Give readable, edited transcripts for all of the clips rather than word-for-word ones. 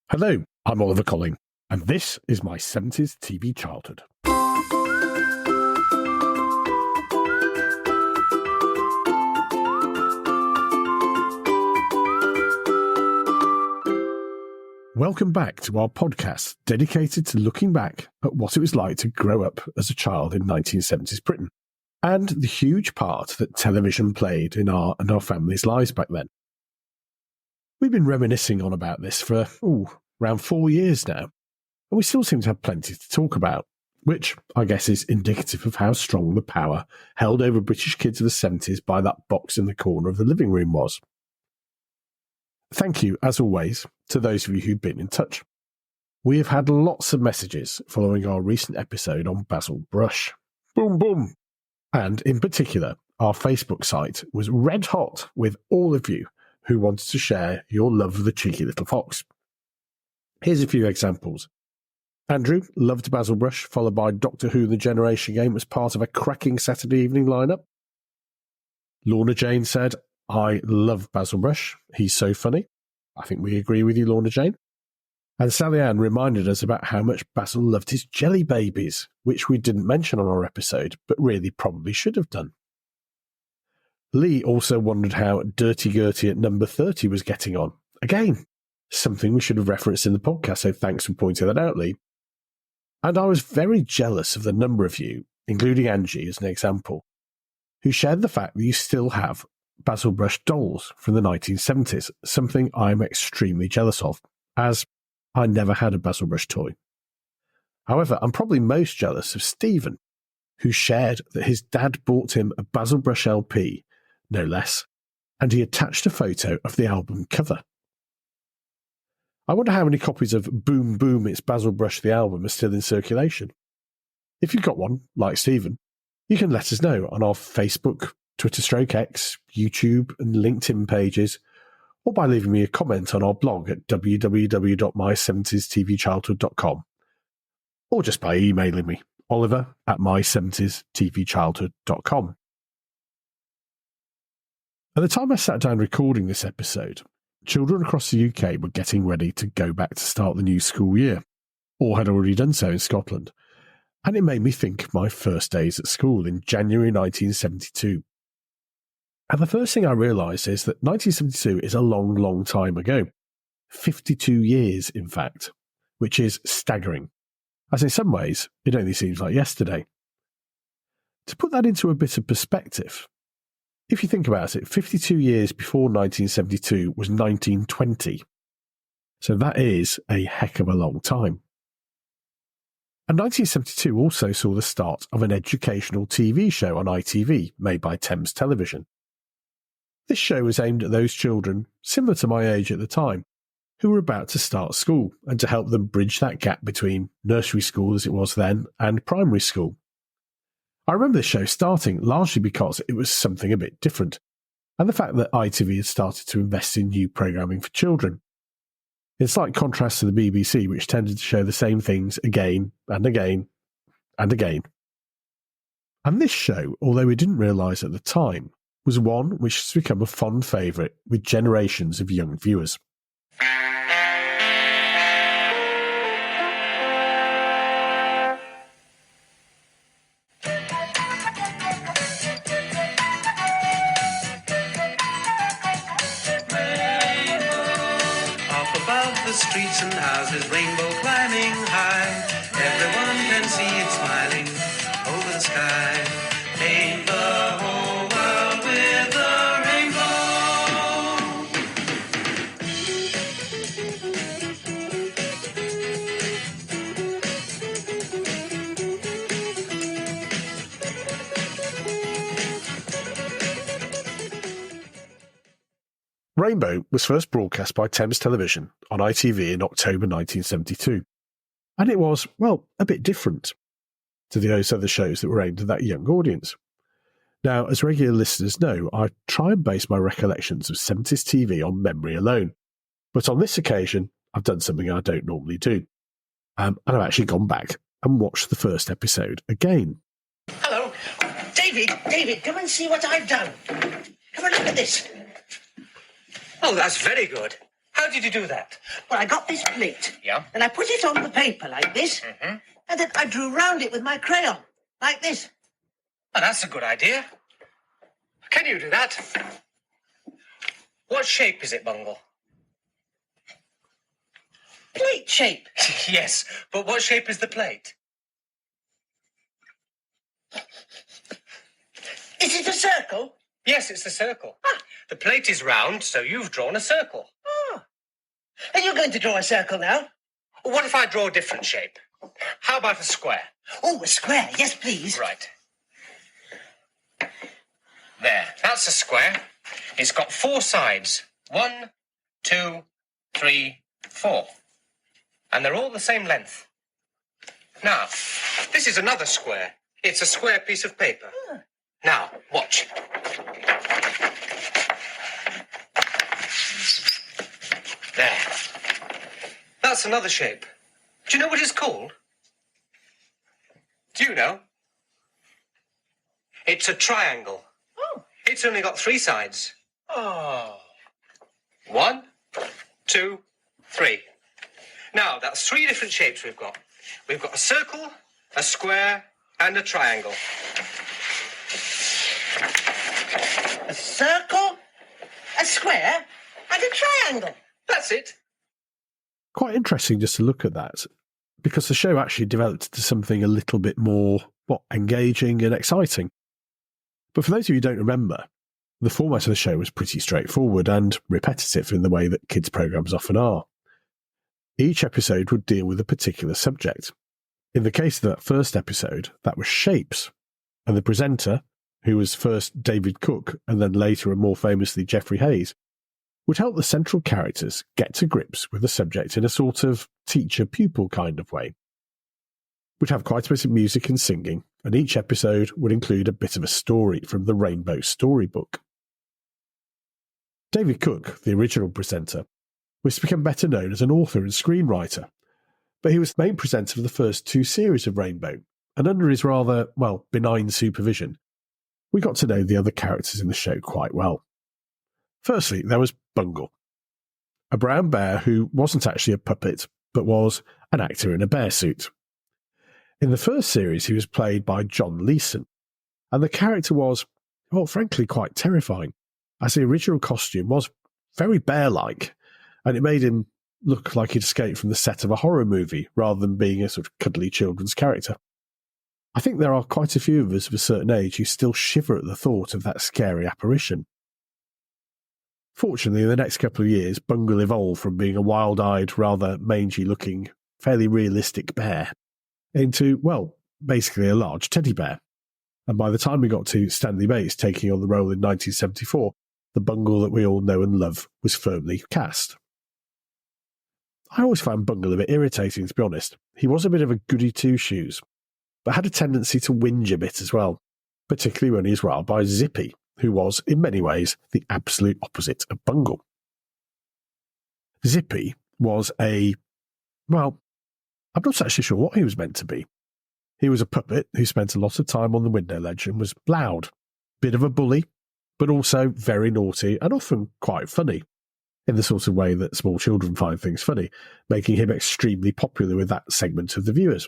Hello, I'm Oliver Colling, and this is my 70s TV childhood. Welcome back to our podcast dedicated to looking back at what it was like to grow up as a child in 1970s Britain, and the huge part that television played in our and our families' lives back then. We've been reminiscing on about this for, around 4 years now, and we still seem to have plenty to talk about, which I guess is indicative of how strong the power held over British kids of the 70s by that box in the corner of the living room was. Thank you, as always, to those of you who've been in touch. We have had lots of messages following our recent episode on Basil Brush. Boom, boom! And in particular, our Facebook site was red hot with all of you who wanted to share your love of the cheeky little fox. Here's a few examples. Andrew loved Basil Brush, followed by Doctor Who The Generation Game as part of a cracking Saturday evening lineup. Lorna Jane said, I love Basil Brush. He's so funny. I think we agree with you, Lorna Jane. And Sally Ann reminded us about how much Basil loved his jelly babies, which we didn't mention on our episode, but really probably should have done. Lee also wondered how Dirty Gertie at number 30 was getting on. Again, something we should have referenced in the podcast, so thanks for pointing that out, Lee. And I was very jealous of the number of you, including Angie as an example, who shared the fact that you still have Basil Brush dolls from the 1970s, something I'm extremely jealous of, as I never had a Basil Brush toy. However, I'm probably most jealous of Stephen, who shared that his dad bought him a Basil Brush LP, no less, and he attached a photo of the album cover. I wonder how many copies of Boom Boom It's Basil Brush the album are still in circulation. If you've got one, like Stephen, you can let us know on our Facebook, Twitter/X, YouTube and LinkedIn pages, or by leaving me a comment on our blog at www.my70stvchildhood.com, or just by emailing me, oliver@my70stvchildhood.com. At the time I sat down recording this episode, children across the UK were getting ready to go back to start the new school year, or had already done so in Scotland, and it made me think of my first days at school in January 1972. And the first thing I realised is that 1972 is a long, long time ago. 52 years, in fact, which is staggering, as in some ways it only seems like yesterday. To put that into a bit of perspective, if you think about it, 52 years before 1972 was 1920. So that is a heck of a long time. And 1972 also saw the start of an educational TV show on ITV made by Thames Television. This show was aimed at those children, similar to my age at the time, who were about to start school and to help them bridge that gap between nursery school as it was then and primary school. I remember this show starting largely because it was something a bit different, and the fact that ITV had started to invest in new programming for children. In slight contrast to the BBC, which tended to show the same things again and again and again. And this show, although we didn't realise at the time, was one which has become a fond favourite with generations of young viewers. Streets and houses, rainbow climbing high. Everyone can see it smiling over the sky. Paint the whole world with a Rainbow was first broadcast by Thames Television on ITV in October 1972, and it was, well, a bit different to those other shows that were aimed at that young audience. Now, as regular listeners know, I try and base my recollections of 70s TV on memory alone, but on this occasion, I've done something I don't normally do, and I've actually gone back and watched the first episode again. Hello. David, come and see what I've done. Have a look at this. Oh, that's very good. How did you do that? Well, I got this plate. Yeah. And I put it on the paper like this. Mm-hmm. And then I drew round it with my crayon, like this. Oh, that's a good idea. Can you do that? What shape is it, Bungle? Plate shape. Yes, but what shape is the plate? Is it a circle? Yes, it's a circle. The plate is round, so you've drawn a circle. Oh. Are you going to draw a circle now? What if I draw a different shape? How about a square? Oh, a square. Yes, please. Right. There, that's a square. It's got 4 sides. 1, 2, 3, 4. And they're all the same length. Now, this is another square. It's a square piece of paper. Now, watch. There. That's another shape. Do you know what it's called? Do you know? It's a triangle. Oh. It's only got 3 sides. Oh. 1, 2, 3. Now, that's 3 different shapes we've got. We've got a circle, a square, and a triangle. A circle, a square, and a triangle. That's it. Quite interesting just to look at that, because the show actually developed into something a little bit more, engaging and exciting. But for those of you who don't remember, the format of the show was pretty straightforward and repetitive in the way that kids' programmes often are. Each episode would deal with a particular subject. In the case of that first episode, that was shapes, and the presenter, who was first David Cook and then later and more famously Geoffrey Hayes, would help the central characters get to grips with the subject in a sort of teacher-pupil kind of way. We'd have quite a bit of music and singing, and each episode would include a bit of a story from the Rainbow storybook. David Cook, the original presenter, was to become better known as an author and screenwriter, but he was the main presenter of the first 2 series of Rainbow, and under his rather, benign supervision, we got to know the other characters in the show quite well. Firstly, there was Bungle, a brown bear who wasn't actually a puppet, but was an actor in a bear suit. In the first series, he was played by John Leeson, and the character was, frankly, quite terrifying, as the original costume was very bear-like, and it made him look like he'd escaped from the set of a horror movie rather than being a sort of cuddly children's character. I think there are quite a few of us of a certain age who still shiver at the thought of that scary apparition. Fortunately, in the next couple of years, Bungle evolved from being a wild-eyed, rather mangy-looking, fairly realistic bear into, basically a large teddy bear. And by the time we got to Stanley Bates taking on the role in 1974, the Bungle that we all know and love was firmly cast. I always found Bungle a bit irritating, to be honest. He was a bit of a goody two-shoes, but had a tendency to whinge a bit as well, particularly when he was riled by Zippy, who was, in many ways, the absolute opposite of Bungle. Zippy was I'm not actually sure what he was meant to be. He was a puppet who spent a lot of time on the window ledge and was loud, bit of a bully, but also very naughty and often quite funny, in the sort of way that small children find things funny, making him extremely popular with that segment of the viewers.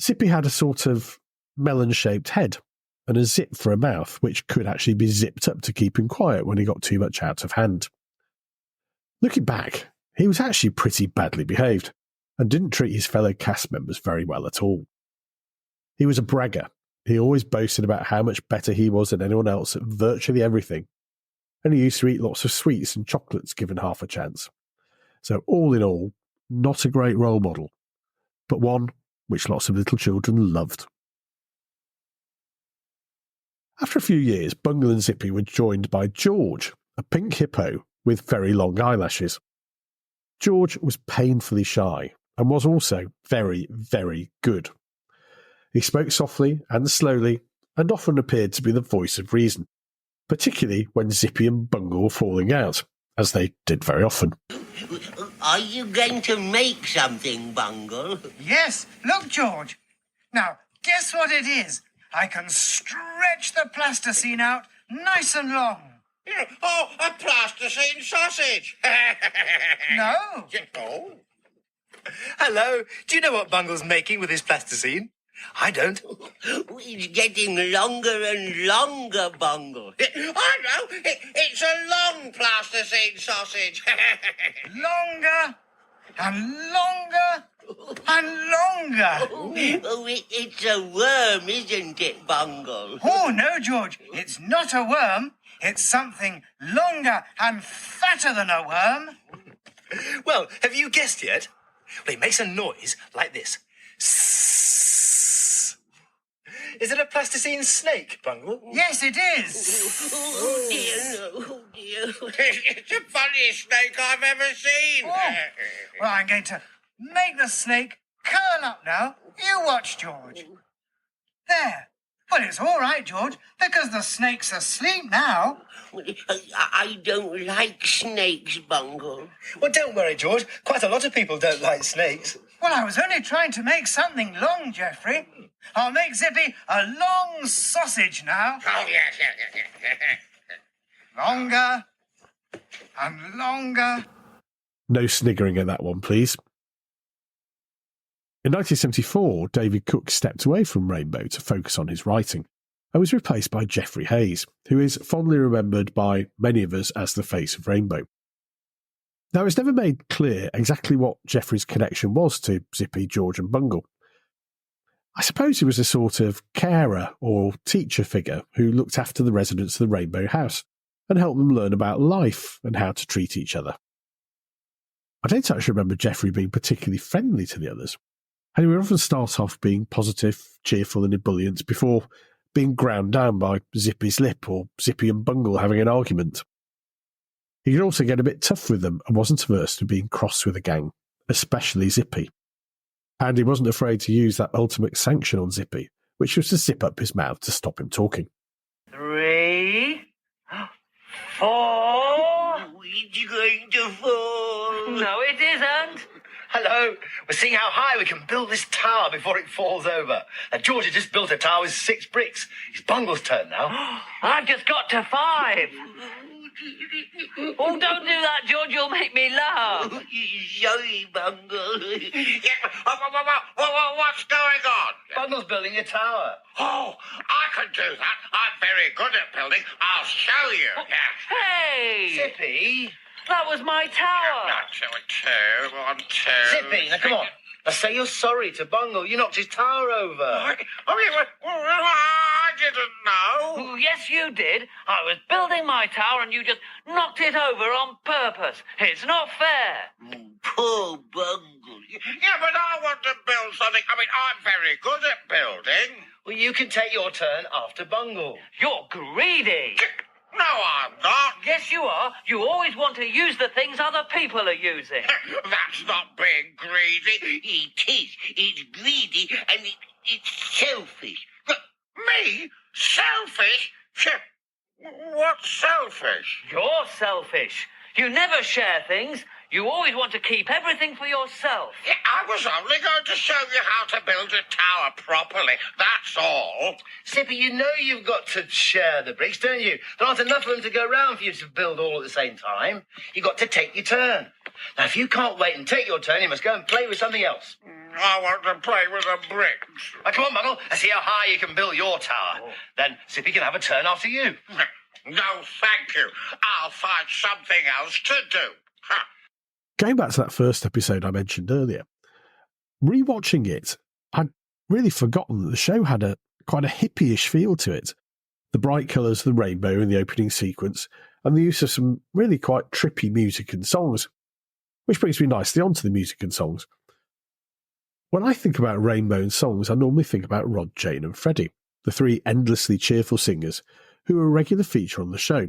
Zippy had a sort of melon-shaped head and a zip for a mouth, which could actually be zipped up to keep him quiet when he got too much out of hand. Looking back, he was actually pretty badly behaved, and didn't treat his fellow cast members very well at all. He was a bragger. He always boasted about how much better he was than anyone else at virtually everything, and he used to eat lots of sweets and chocolates given half a chance. So all in all, not a great role model, but one which lots of little children loved. After a few years, Bungle and Zippy were joined by George, a pink hippo with very long eyelashes. George was painfully shy and was also very, very good. He spoke softly and slowly and often appeared to be the voice of reason, particularly when Zippy and Bungle were falling out, as they did very often. Are you going to make something, Bungle? Yes, look, George. Now, guess what it is? I can stretch the plasticine out nice and long. Oh, a plasticine sausage. No. Oh. Hello. Do you know what Bungle's making with his plasticine? I don't. It's getting longer and longer, Bungle. I know. It's a long plasticine sausage. Longer and longer and longer. Oh, it's a worm, isn't it, Bungle? Oh, no, George. It's not a worm. It's something longer and fatter than a worm. Well, have you guessed yet? Well, it makes a noise like this. Sss. Is it a plasticine snake, Bungle? Yes, it is. Oh, dear, no. Oh, dear. It's the funniest snake I've ever seen. Oh. Well, I'm going to make the snake curl up now. You watch, George. There. Well, it's all right, George, because the snake's asleep now. I don't like snakes, Bungle. Well, don't worry, George. Quite a lot of people don't like snakes. Well, I was only trying to make something long, Geoffrey. I'll make Zippy a long sausage now. Oh, yes. Longer and longer. No sniggering at that one, please. In 1974, David Cook stepped away from Rainbow to focus on his writing and was replaced by Geoffrey Hayes, who is fondly remembered by many of us as the face of Rainbow. Now, it's never made clear exactly what Geoffrey's connection was to Zippy, George and Bungle. I suppose he was a sort of carer or teacher figure who looked after the residents of the Rainbow House and helped them learn about life and how to treat each other. I don't actually remember Geoffrey being particularly friendly to the others, and he would often start off being positive, cheerful and ebullient before being ground down by Zippy's lip or Zippy and Bungle having an argument. He could also get a bit tough with them and wasn't averse to being cross with the gang, especially Zippy. And he wasn't afraid to use that ultimate sanction on Zippy, which was to zip up his mouth to stop him talking. 3, 4. It's going to fall. No, it isn't. Hello. We're seeing how high we can build this tower before it falls over. George has just built a tower with 6 bricks. It's Bungle's turn now. I've just got to 5. Oh, don't do that, George. You'll make me laugh. Sorry, Bungle. What's going on? Bungle's building a tower. Oh, I can do that. I'm very good at building. I'll show you. Hey! Zippy. That was my tower. Now, 2 and 2, 1, 2. Zippy, now come on. Now say you're sorry to Bungle. You knocked his tower over. I didn't know. Oh, yes, you did. I was building my tower and you just knocked it over on purpose. It's not fair. Poor Bungle. Yeah, but I want to build something. I mean, I'm very good at building. Well, you can take your turn after Bungle. You're greedy. No, I'm not. Yes, you are. You always want to use the things other people are using. That's not being greedy. It is. It's greedy and it's selfish. Me? Selfish? What's selfish? You're selfish. You never share things. You always want to keep everything for yourself. Yeah, I was only going to show you how to build a tower properly. That's all. Zippy, you know you've got to share the bricks, don't you? There aren't enough of them to go round for you to build all at the same time. You've got to take your turn. Now, if you can't wait and take your turn, you must go and play with something else. I want to play with the bricks. Now, come on, Bungle. Let's see how high you can build your tower. Then Zippy can have a turn after you. No, thank you. I'll find something else to do. Huh. Going back to that first episode I mentioned earlier, rewatching it, I'd really forgotten that the show had quite a hippie-ish feel to it. The bright colours of the rainbow in the opening sequence, and the use of some really quite trippy music and songs. Which brings me nicely onto the music and songs. When I think about rainbow and songs, I normally think about Rod, Jane and Freddie, the 3 endlessly cheerful singers who were a regular feature on the show.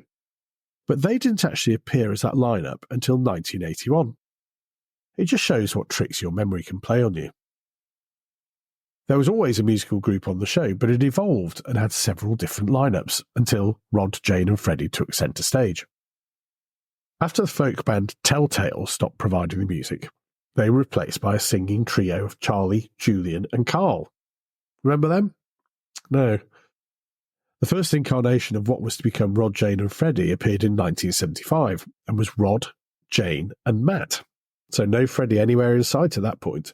But they didn't actually appear as that lineup until 1981. It just shows what tricks your memory can play on you. There was always a musical group on the show, but it evolved and had several different lineups until Rod, Jane and Freddie took centre stage. After the folk band Telltale stopped providing the music, they were replaced by a singing trio of Charlie, Julian and Carl. Remember them? No. The first incarnation of what was to become Rod, Jane and Freddie appeared in 1975 and was Rod, Jane and Matt. So no Freddie anywhere in sight at that point.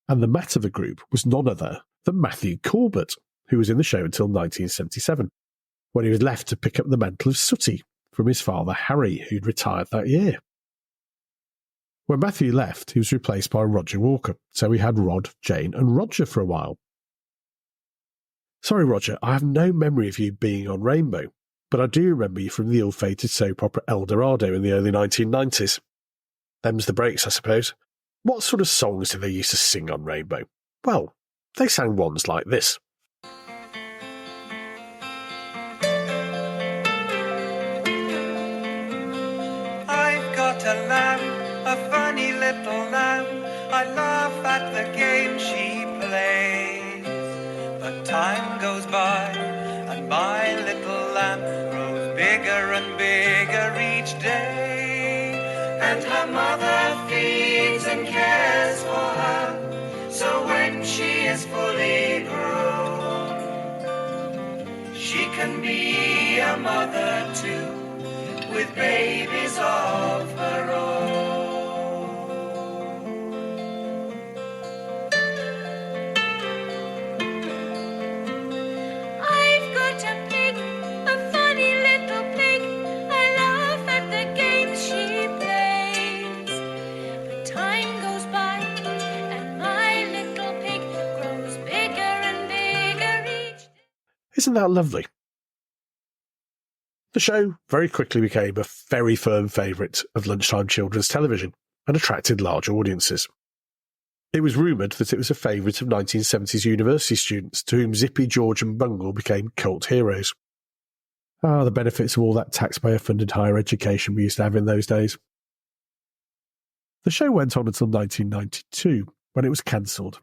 And the Matt of the group was none other than Matthew Corbett, who was in the show until 1977, when he was left to pick up the mantle of Sooty from his father Harry, who'd retired that year. When Matthew left, he was replaced by Roger Walker, so we had Rod, Jane and Roger for a while. Sorry, Roger, I have no memory of you being on Rainbow, but I do remember you from the ill-fated soap opera El Dorado in the early 1990s. Them's the breaks, I suppose. What sort of songs did they used to sing on Rainbow? Well, they sang ones like this. I've got a lamb, a funny little lamb. I laugh at the game she plays. But time goes by, and my little lamb grows bigger and bigger each day. And her mother feeds and cares for her, so when she is fully grown, she can be a mother too, with babies of her own. I've got a pig, a funny little pig. I laugh at the games she plays. But time goes by, and my little pig grows bigger and bigger each day. Isn't that lovely? The show very quickly became a very firm favourite of lunchtime children's television and attracted large audiences. It was rumoured that it was a favourite of 1970s university students, to whom Zippy, George and Bungle became cult heroes. Ah, the benefits of all that taxpayer-funded higher education we used to have in those days. The show went on until 1992, when it was cancelled.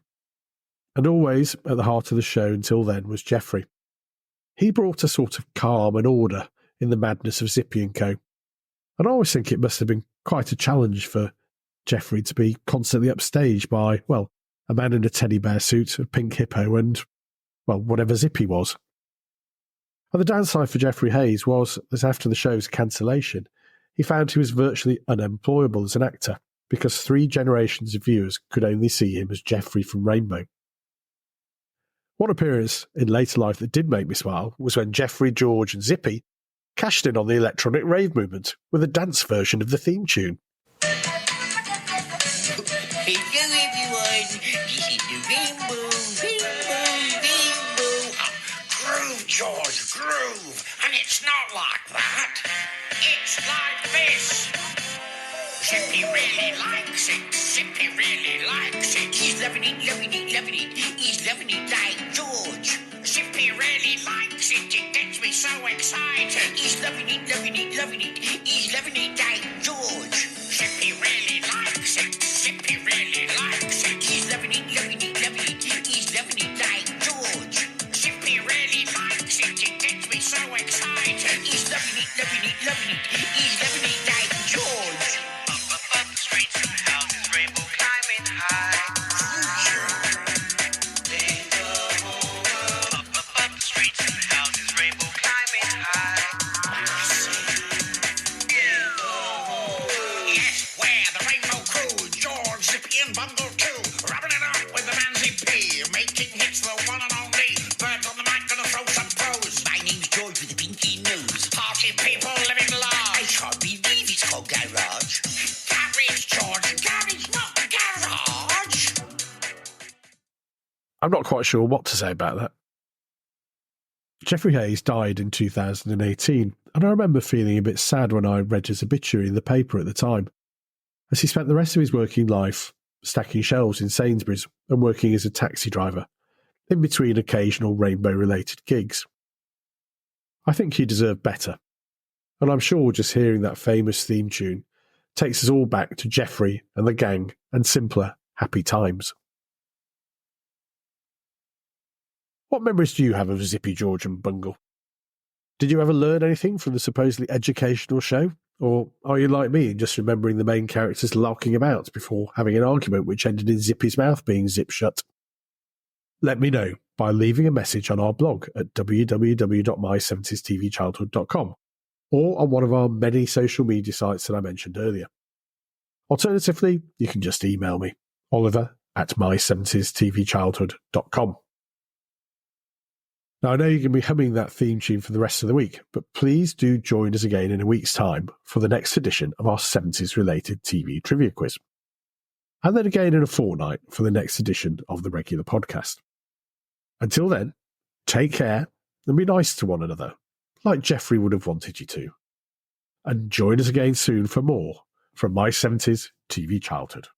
And always at the heart of the show until then was Geoffrey. He brought a sort of calm and order in the madness of Zippy and Co. And I always think it must have been quite a challenge for Geoffrey to be constantly upstaged by, well, a man in a teddy bear suit, a pink hippo and, well, whatever Zippy was. And the downside for Geoffrey Hayes was that after the show's cancellation, he found he was virtually unemployable as an actor because 3 generations of viewers could only see him as Geoffrey from Rainbow. One appearance in later life that did make me smile was when Geoffrey, George and Zippy cashed in on the electronic rave movement with a dance version of the theme tune. Hello, everyone. This is the Rainbow. Groove, George, groove. And it's not like that. It's like this. Zippy really likes it. Zippy really likes it. He's loving it, loving it, loving it. He's loving it like George. Zippy really likes it. It gets me so excited. He's loving it, loving it, loving it. He's loving it like George. Zippy really likes it. Zippy really likes it. He's loving it, loving it, loving it. He's loving it like George. Zippy really likes it. It gets me so excited. He's loving it, loving it, loving it. He's loving it like George. Up the streets and houses, rainbow climbing high. Up the streets and houses, rainbow climbing high. Yes, we're the Rainbow Crew. George, Zippy and Bungle too. Rubbing it up with the man Zippy. Making hits the one and only. Birds on the mic gonna throw some pros. My name's George with a pinky nose. Party people living I large. can't believe it's called Garage. Garage, George. Garage, not garage. I'm not quite sure what to say about that. Geoffrey Hayes died in 2018, and I remember feeling a bit sad when I read his obituary in the paper at the time, as he spent the rest of his working life stacking shelves in Sainsbury's and working as a taxi driver, in between occasional Rainbow-related gigs. I think he deserved better, and I'm sure just hearing that famous theme tune takes us all back to Geoffrey and the gang and simpler, happy times. What memories do you have of Zippy, George and Bungle? Did you ever learn anything from the supposedly educational show? Or are you like me and just remembering the main characters larking about before having an argument which ended in Zippy's mouth being zipped shut? Let me know by leaving a message on our blog at www.my70stvchildhood.com or on one of our many social media sites that I mentioned earlier. Alternatively, you can just email me, oliver@my70stvchildhood.com. Now, I know you're going to be humming that theme tune for the rest of the week, but please do join us again in a week's time for the next edition of our 70s-related TV trivia quiz. And then again in a fortnight for the next edition of the regular podcast. Until then, take care and be nice to one another, like Geoffrey would have wanted you to. And join us again soon for more from My 70s TV Childhood.